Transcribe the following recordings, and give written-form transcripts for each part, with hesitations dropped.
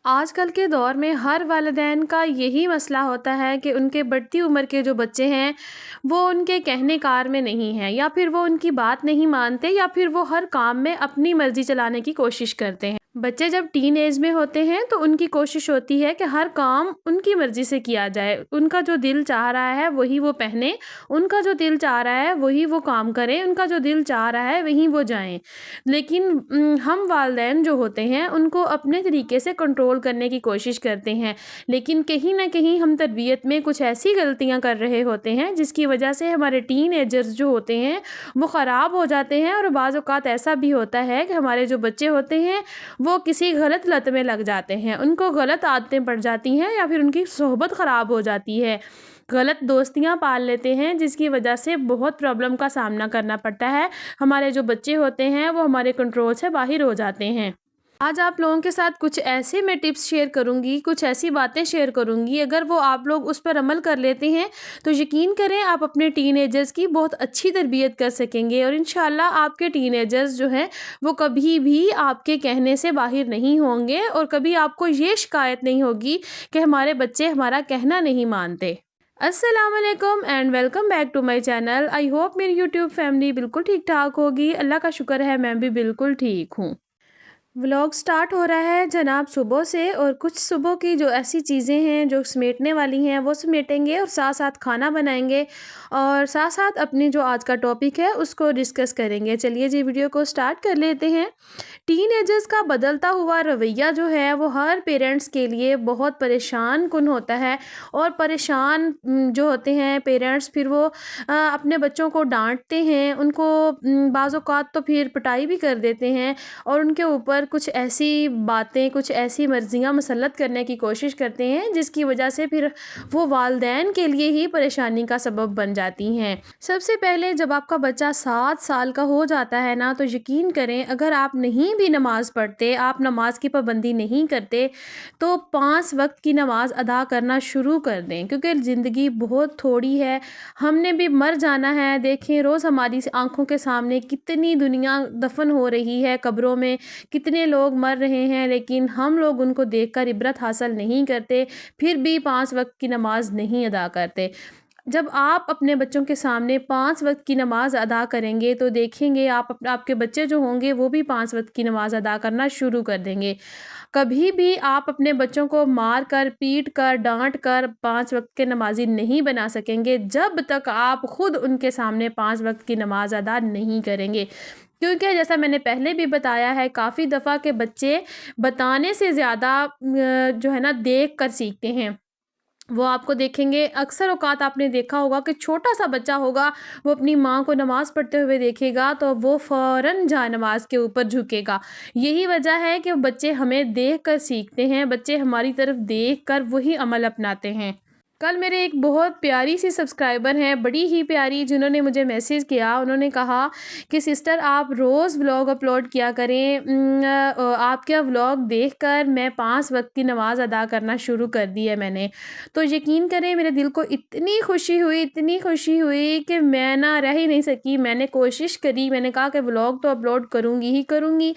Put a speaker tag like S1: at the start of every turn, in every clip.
S1: آج کل کے دور میں ہر والدین کا یہی مسئلہ ہوتا ہے کہ ان کے بڑھتی عمر کے جو بچے ہیں وہ ان کے کہنے کار میں نہیں ہیں، یا پھر وہ ان کی بات نہیں مانتے، یا پھر وہ ہر کام میں اپنی مرضی چلانے کی کوشش کرتے ہیں۔ بچے جب ٹین ایج میں ہوتے ہیں تو ان کی کوشش ہوتی ہے کہ ہر کام ان کی مرضی سے کیا جائے، ان کا جو دل چاہ رہا ہے وہی وہ پہنے، ان کا جو دل چاہ رہا ہے وہی وہ کام کریں، ان کا جو دل چاہ رہا ہے وہیں وہ جائیں۔ لیکن ہم والدین جو ہوتے ہیں ان کو اپنے طریقے سے کنٹرول کرنے کی کوشش کرتے ہیں، لیکن کہیں نہ کہیں ہم تربیت میں کچھ ایسی غلطیاں کر رہے ہوتے ہیں جس کی وجہ سے ہمارے ٹین ایجرز جو ہوتے ہیں وہ خراب ہو جاتے ہیں، اور بعض اوقات ایسا بھی ہوتا ہے کہ ہمارے جو بچے ہوتے ہیں وہ کسی غلط لت میں لگ جاتے ہیں، ان کو غلط عادتیں پڑ جاتی ہیں، یا پھر ان کی صحبت خراب ہو جاتی ہے، غلط دوستیاں پال لیتے ہیں، جس کی وجہ سے بہت پرابلم کا سامنا کرنا پڑتا ہے۔ ہمارے جو بچے ہوتے ہیں وہ ہمارے کنٹرول سے باہر ہو جاتے ہیں۔ آج آپ لوگوں کے ساتھ کچھ ایسے میں ٹپس شیئر کروں گی، کچھ ایسی باتیں شیئر کروں گی، اگر وہ آپ لوگ اس پر عمل کر لیتے ہیں تو یقین کریں آپ اپنے ٹین ایجرز کی بہت اچھی تربیت کر سکیں گے، اور انشاءاللہ آپ کے ٹین ایجرز جو ہیں وہ کبھی بھی آپ کے کہنے سے باہر نہیں ہوں گے، اور کبھی آپ کو یہ شکایت نہیں ہوگی کہ ہمارے بچے ہمارا کہنا نہیں مانتے۔ السلام علیکم and welcome back to my channel. I hope میری یوٹیوب فیملی بالکل ٹھیک ٹھاک ہوگی، اللہ کا شکر ہے میں بھی بالکل ٹھیک ہوں۔ ولاگ سٹارٹ ہو رہا ہے جناب صبح سے، اور کچھ صبح کی جو ایسی چیزیں ہیں جو سمیٹنے والی ہیں وہ سمیٹیں گے، اور ساتھ ساتھ کھانا بنائیں گے، اور ساتھ ساتھ اپنی جو آج کا ٹاپک ہے اس کو ڈسکس کریں گے۔ چلیے جی ویڈیو کو سٹارٹ کر لیتے ہیں۔ ٹین ایجرز کا بدلتا ہوا رویہ جو ہے وہ ہر پیرنٹس کے لیے بہت پریشان کن ہوتا ہے، اور پریشان جو ہوتے ہیں پیرنٹس پھر وہ اپنے بچوں کو ڈانٹتے ہیں، ان کو بعض اوقات تو پھر پٹائی بھی کر دیتے ہیں، اور ان کے اوپر کچھ ایسی باتیں، کچھ ایسی مرضیاں مسلط کرنے کی کوشش کرتے ہیں جس کی وجہ سے پھر وہ والدین کے لیے ہی پریشانی کا سبب بن جاتی ہیں۔ سب سے پہلے جب آپ کا بچہ 7 سال کا ہو جاتا ہے نا، تو یقین کریں اگر آپ نہیں بھی نماز پڑھتے، آپ نماز کی پابندی نہیں کرتے، تو 5 وقت کی نماز ادا کرنا شروع کر دیں، کیونکہ زندگی بہت تھوڑی ہے، ہم نے بھی مر جانا ہے۔ دیکھیں روز ہماری آنکھوں کے سامنے کتنی دنیا دفن ہو رہی ہے قبروں میں، کتنے لوگ مر رہے ہیں، لیکن ہم لوگ ان کو دیکھ کر عبرت حاصل نہیں کرتے، پھر بھی 5 وقت کی نماز نہیں ادا کرتے۔ جب آپ اپنے بچوں کے سامنے 5 وقت کی نماز ادا کریں گے تو دیکھیں گے آپ کے بچے جو ہوں گے وہ بھی 5 وقت کی نماز ادا کرنا شروع کر دیں گے۔ کبھی بھی آپ اپنے بچوں کو مار کر، پیٹ کر، ڈانٹ کر 5 وقت کے نمازی نہیں بنا سکیں گے جب تک آپ خود ان کے سامنے 5 وقت کی نماز ادا نہیں کریں گے، کیونکہ جیسا میں نے پہلے بھی بتایا ہے کافی دفعہ کہ بچے بتانے سے زیادہ جو ہے نا دیکھ کر سیکھتے ہیں۔ وہ آپ کو دیکھیں گے، اکثر اوقات آپ نے دیکھا ہوگا کہ چھوٹا سا بچہ ہوگا، وہ اپنی ماں کو نماز پڑھتے ہوئے دیکھے گا تو وہ فوراً جا نماز کے اوپر جھکے گا۔ یہی وجہ ہے کہ بچے ہمیں دیکھ کر سیکھتے ہیں، بچے ہماری طرف دیکھ کر وہی عمل اپناتے ہیں۔ کل میرے ایک بہت پیاری سی سبسکرائبر ہیں، بڑی ہی پیاری، جنہوں نے مجھے میسیج کیا، انہوں نے کہا کہ سسٹر آپ روز ولاگ اپلوڈ کیا کریں، آپ کا ولاگ دیکھ کر میں 5 وقت کی نماز ادا کرنا شروع کر دی ہے میں نے۔ تو یقین کریں میرے دل کو اتنی خوشی ہوئی، اتنی خوشی ہوئی کہ میں نہ رہ ہی نہیں سکی۔ میں نے کوشش کری، میں نے کہا کہ ولاگ تو اپلوڈ کروں گی ہی کروں گی،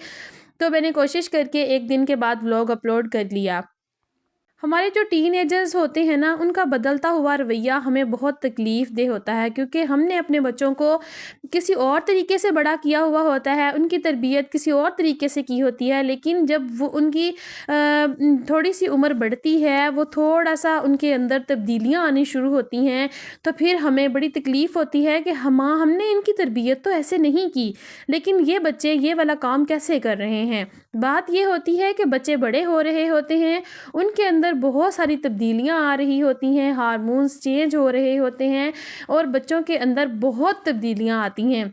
S1: تو میں نے کوشش کر کے ایک دن کے بعد ولاگ اپلوڈ کر لیا۔ ہمارے جو ٹین ایجرز ہوتے ہیں نا، ان کا بدلتا ہوا رویہ ہمیں بہت تکلیف دہ ہوتا ہے، کیونکہ ہم نے اپنے بچوں کو کسی اور طریقے سے بڑا کیا ہوا ہوتا ہے، ان کی تربیت کسی اور طریقے سے کی ہوتی ہے، لیکن جب وہ ان کی تھوڑی سی عمر بڑھتی ہے، وہ تھوڑا سا ان کے اندر تبدیلیاں آنی شروع ہوتی ہیں، تو پھر ہمیں بڑی تکلیف ہوتی ہے کہ ہم نے ان کی تربیت تو ایسے نہیں کی، لیکن یہ بچے یہ والا کام کیسے کر رہے ہیں۔ بات یہ ہوتی ہے کہ بچے بڑے ہو رہے ہوتے ہیں، ان کے اندر بہت ساری تبدیلیاں آ رہی ہوتی ہیں، ہارمونز چینج ہو رہے ہوتے ہیں، اور بچوں کے اندر بہت تبدیلیاں آتی ہیں،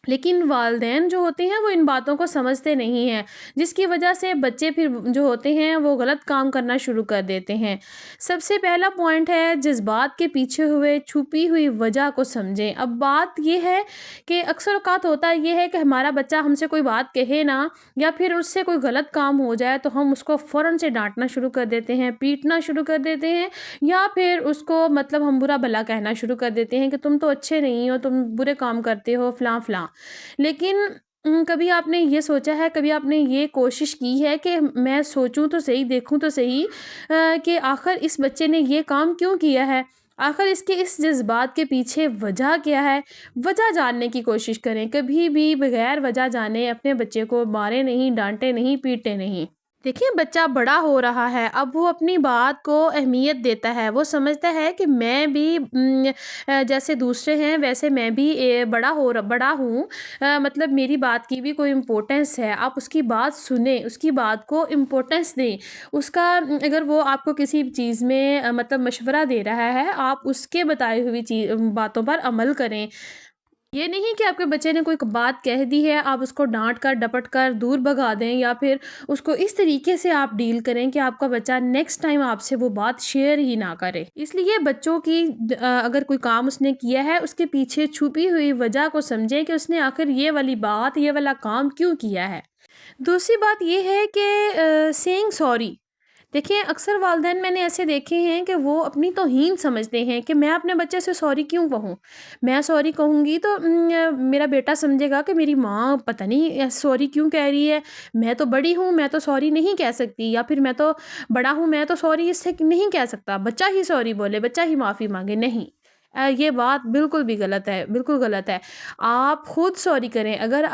S1: لیکن والدین جو ہوتے ہیں وہ ان باتوں کو سمجھتے نہیں ہیں، جس کی وجہ سے بچے پھر جو ہوتے ہیں وہ غلط کام کرنا شروع کر دیتے ہیں۔ سب سے پہلا پوائنٹ ہے جذبات کے پیچھے ہوئے چھپی ہوئی وجہ کو سمجھیں۔ اب بات یہ ہے کہ اکثر اوقات ہوتا یہ ہے کہ ہمارا بچہ ہم سے کوئی بات کہے نا، یا پھر اس سے کوئی غلط کام ہو جائے تو ہم اس کو فوراً سے ڈانٹنا شروع کر دیتے ہیں، پیٹنا شروع کر دیتے ہیں، یا پھر اس کو ہم برا بھلا کہنا شروع کر دیتے ہیں کہ تم تو اچھے نہیں ہو، تم برے کام کرتے ہو، فلاں فلاں۔ لیکن کبھی آپ نے یہ سوچا ہے، کبھی آپ نے یہ کوشش کی ہے کہ میں سوچوں تو صحیح، دیکھوں تو صحیح کہ آخر اس بچے نے یہ کام کیوں کیا ہے؟ آخر اس کے اس جذبات کے پیچھے وجہ کیا ہے؟ وجہ جاننے کی کوشش کریں، کبھی بھی بغیر وجہ جانے اپنے بچے کو مارے نہیں، ڈانٹے نہیں، پیٹے نہیں۔ دیکھیے بچہ بڑا ہو رہا ہے، اب وہ اپنی بات کو اہمیت دیتا ہے، وہ سمجھتا ہے کہ میں بھی جیسے دوسرے ہیں ویسے میں بھی بڑا ہوں، مطلب میری بات کی بھی کوئی امپورٹنس ہے، آپ اس کی بات سنیں، اس کی بات کو امپورٹنس دیں، اس کا اگر وہ آپ کو کسی چیز میں مطلب مشورہ دے رہا ہے، آپ اس کے بتائی ہوئی باتوں پر عمل کریں۔ یہ نہیں کہ آپ کے بچے نے کوئی بات کہہ دی ہے آپ اس کو ڈانٹ کر ڈپٹ کر دور بھگا دیں، یا پھر اس کو اس طریقے سے آپ ڈیل کریں کہ آپ کا بچہ نیکسٹ ٹائم آپ سے وہ بات شیئر ہی نہ کرے۔ اس لیے بچوں کی اگر کوئی کام اس نے کیا ہے اس کے پیچھے چھپی ہوئی وجہ کو سمجھیں کہ اس نے آخر یہ والی بات، یہ والا کام کیوں کیا ہے۔ دوسری بات یہ ہے کہ سینگ سوری، دیکھیں اکثر والدین میں نے ایسے دیکھے ہیں کہ وہ اپنی توہین سمجھتے ہیں کہ میں اپنے بچے سے سوری کیوں کہوں، میں سوری کہوں گی تو میرا بیٹا سمجھے گا کہ میری ماں پتہ نہیں سوری کیوں کہہ رہی ہے، میں تو بڑی ہوں، میں تو سوری نہیں کہہ سکتی، یا پھر میں تو بڑا ہوں، میں تو سوری اس سے نہیں کہہ سکتا، بچہ ہی سوری بولے، بچہ ہی معافی مانگے۔ نہیں، یہ بات بالکل بھی غلط ہے، بالکل غلط ہے۔ آپ خود سوری کریں، اگر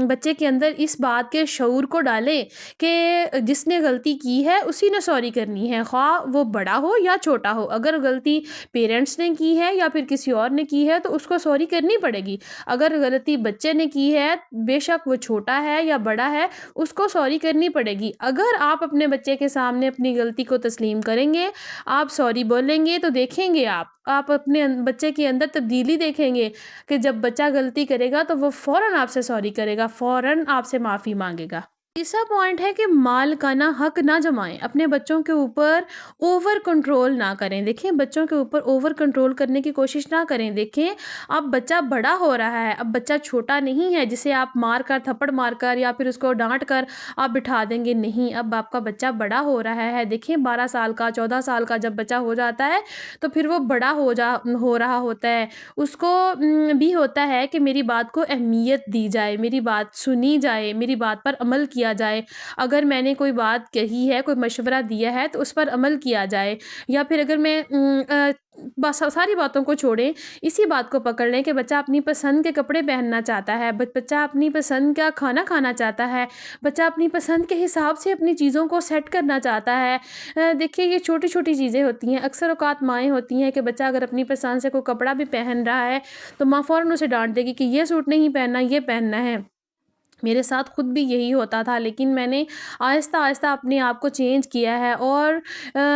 S1: بچے کے اندر اس بات کے شعور کو ڈالیں کہ جس نے غلطی کی ہے اسی نے سوری کرنی ہے، خواہ وہ بڑا ہو یا چھوٹا ہو، اگر غلطی پیرنٹس نے کی ہے یا پھر کسی اور نے کی ہے تو اس کو سوری کرنی پڑے گی، اگر غلطی بچے نے کی ہے بے شک وہ چھوٹا ہے یا بڑا ہے اس کو سوری کرنی پڑے گی۔ اگر آپ اپنے بچے کے سامنے اپنی غلطی کو تسلیم کریں گے، آپ سوری بولیں گے، تو دیکھیں گے آپ اپنے بچے کے اندر تبدیلی دیکھیں گے کہ جب بچہ غلطی کرے گا تو وہ فوراً آپ سے سوری کرے گا، فوراً آپ سے معافی مانگے گا۔ تیسرا پوائنٹ ہے کہ مالکانہ حق نہ جمائیں، اپنے بچوں کے اوپر اوور کنٹرول نہ کریں۔ دیکھیں بچوں کے اوپر اوور کنٹرول کرنے کی کوشش نہ کریں، دیکھیں اب بچہ بڑا ہو رہا ہے، اب بچہ چھوٹا نہیں ہے جسے آپ مار کر، تھپڑ مار کر یا پھر اس کو ڈانٹ کر آپ بٹھا دیں گے، نہیں، اب آپ کا بچہ بڑا ہو رہا ہے۔ دیکھیں 12 سال کا، 14 سال کا جب بچہ ہو جاتا ہے تو پھر وہ بڑا ہو رہا ہوتا ہے، اس کو بھی ہوتا ہے کہ میری بات کو اہمیت دی جائے، میری بات سنی جائے، میری بات پر عمل کیا جائے، اگر میں نے کوئی بات کہی ہے، کوئی مشورہ دیا ہے تو اس پر عمل کیا جائے، یا پھر اگر میں بس ساری باتوں کو چھوڑیں، اسی بات کو پکڑ لیں کہ بچہ اپنی پسند کے کپڑے پہننا چاہتا ہے، بچہ اپنی پسند کا کھانا کھانا چاہتا ہے، بچہ اپنی پسند کے حساب سے اپنی چیزوں کو سیٹ کرنا چاہتا ہے۔ دیکھیے یہ چھوٹی چھوٹی چیزیں ہوتی ہیں، اکثر اوقات مائیں ہوتی ہیں کہ بچہ اگر اپنی پسند سے کوئی کپڑا بھی پہن رہا ہے تو ماں فوراً اسے ڈانٹ دے گی کہ یہ سوٹ نہیں پہننا، یہ پہننا ہے۔ میرے ساتھ خود بھی یہی ہوتا تھا، لیکن میں نے آہستہ آہستہ اپنے آپ کو چینج کیا ہے اور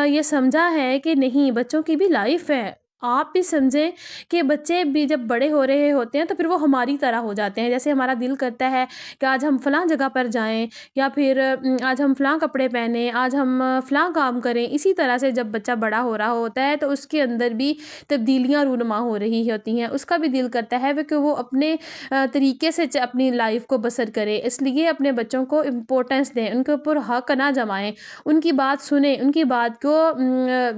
S1: یہ سمجھا ہے کہ نہیں، بچوں کی بھی لائف ہے، آپ بھی سمجھیں کہ بچے بھی جب بڑے ہو رہے ہوتے ہیں تو پھر وہ ہماری طرح ہو جاتے ہیں، جیسے ہمارا دل کرتا ہے کہ آج ہم فلاں جگہ پر جائیں، یا پھر آج ہم فلاں کپڑے پہنیں، آج ہم فلاں کام کریں، اسی طرح سے جب بچہ بڑا ہو رہا ہوتا ہے تو اس کے اندر بھی تبدیلیاں رونما ہو رہی ہوتی ہیں، اس کا بھی دل کرتا ہے کہ وہ اپنے طریقے سے اپنی لائف کو بسر کرے۔ اس لیے اپنے بچوں کو امپورٹنس دیں، ان کے اوپر حق نہ جمائیں، ان کی بات سنیں، ان کی بات کو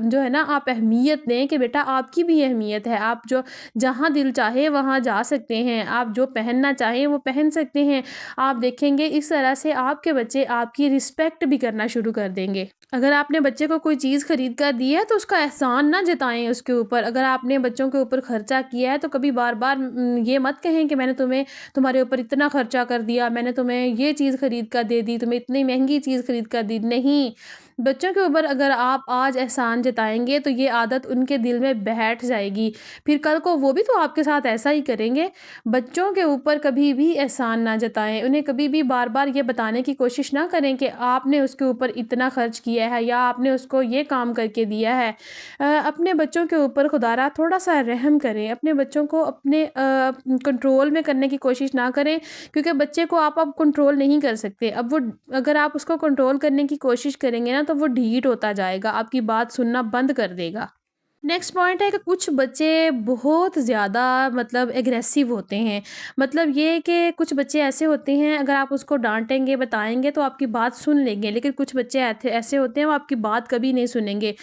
S1: جو ہے نا آپ اہمیت دیں کہ بیٹا آپ کی بھی اہمیت ہے، آپ جو جہاں دل چاہے وہاں جا سکتے ہیں، آپ جو پہننا چاہیں وہ پہن سکتے ہیں۔ آپ دیکھیں گے اس طرح سے آپ کے بچے آپ کی رسپیکٹ بھی کرنا شروع کر دیں گے۔ اگر آپ نے بچے کو کوئی چیز خرید کر دی ہے تو اس کا احسان نہ جتائیں اس کے اوپر، اگر آپ نے بچوں کے اوپر خرچہ کیا ہے تو کبھی بار بار یہ مت کہیں کہ میں نے تمہارے اوپر اتنا خرچہ کر دیا، میں نے تمہیں یہ چیز خرید کر دے دی، تمہیں اتنی مہنگی چیز خرید کر دی، نہیں۔ بچوں کے اوپر اگر آپ آج احسان جتائیں گے تو یہ عادت ان کے دل میں بیٹھ جائے گی، پھر کل کو وہ بھی تو آپ کے ساتھ ایسا ہی کریں گے۔ بچوں کے اوپر کبھی بھی احسان نہ جتائیں، انہیں کبھی بھی بار بار یہ بتانے کی کوشش نہ کریں کہ آپ نے اس کے اوپر اتنا خرچ کیا ہے یا آپ نے اس کو یہ کام کر کے دیا ہے۔ اپنے بچوں کے اوپر خدا را تھوڑا سا رحم کریں، اپنے بچوں کو اپنے کنٹرول میں کرنے کی کوشش نہ کریں، کیونکہ بچے کو آپ اب کنٹرول نہیں کر سکتے، اب وہ اگر آپ اس کو کنٹرول کرنے کی کوشش کریں گے نا تو وہ ڈھیٹ ہوتا جائے گا، آپ کی بات سننا بند کر دے گا۔ نیکسٹ پوائنٹ ہے کہ کچھ بچے بہت زیادہ مطلب ایگریسو ہوتے ہیں، مطلب یہ کہ کچھ بچے ایسے ہوتے ہیں اگر آپ اس کو ڈانٹیں گے، بتائیں گے تو آپ کی بات سن لیں گے، لیکن کچھ بچے ایسے ہوتے ہیں وہ آپ کی بات کبھی نہیں سنیں گے۔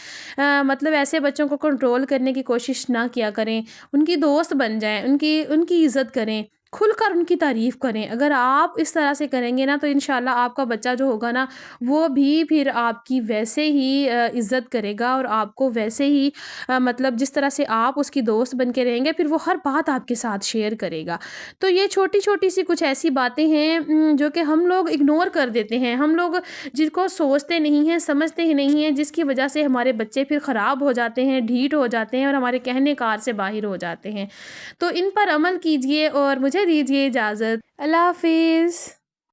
S1: مطلب ایسے بچوں کو کنٹرول کرنے کی کوشش نہ کیا کریں، ان کی دوست بن جائیں، ان کی عزت کریں، کھل کر ان کی تعریف کریں۔ اگر آپ اس طرح سے کریں گے نا تو انشاءاللہ آپ کا بچہ جو ہوگا نا وہ بھی پھر آپ کی ویسے ہی عزت کرے گا، اور آپ کو ویسے ہی مطلب جس طرح سے آپ اس کی دوست بن کے رہیں گے پھر وہ ہر بات آپ کے ساتھ شیئر کرے گا۔ تو یہ چھوٹی چھوٹی سی کچھ ایسی باتیں ہیں جو کہ ہم لوگ اگنور کر دیتے ہیں، ہم لوگ جن کو سوچتے نہیں ہیں، سمجھتے ہی نہیں ہیں، جس کی وجہ سے ہمارے بچے پھر خراب ہو جاتے ہیں، ڈھیٹ ہو جاتے ہیں اور ہمارے کہنے کار سے باہر ہو جاتے ہیں۔ تو ان پر عمل کیجئے اور مجھے دیجئے اجازت۔ اللہ حافظ۔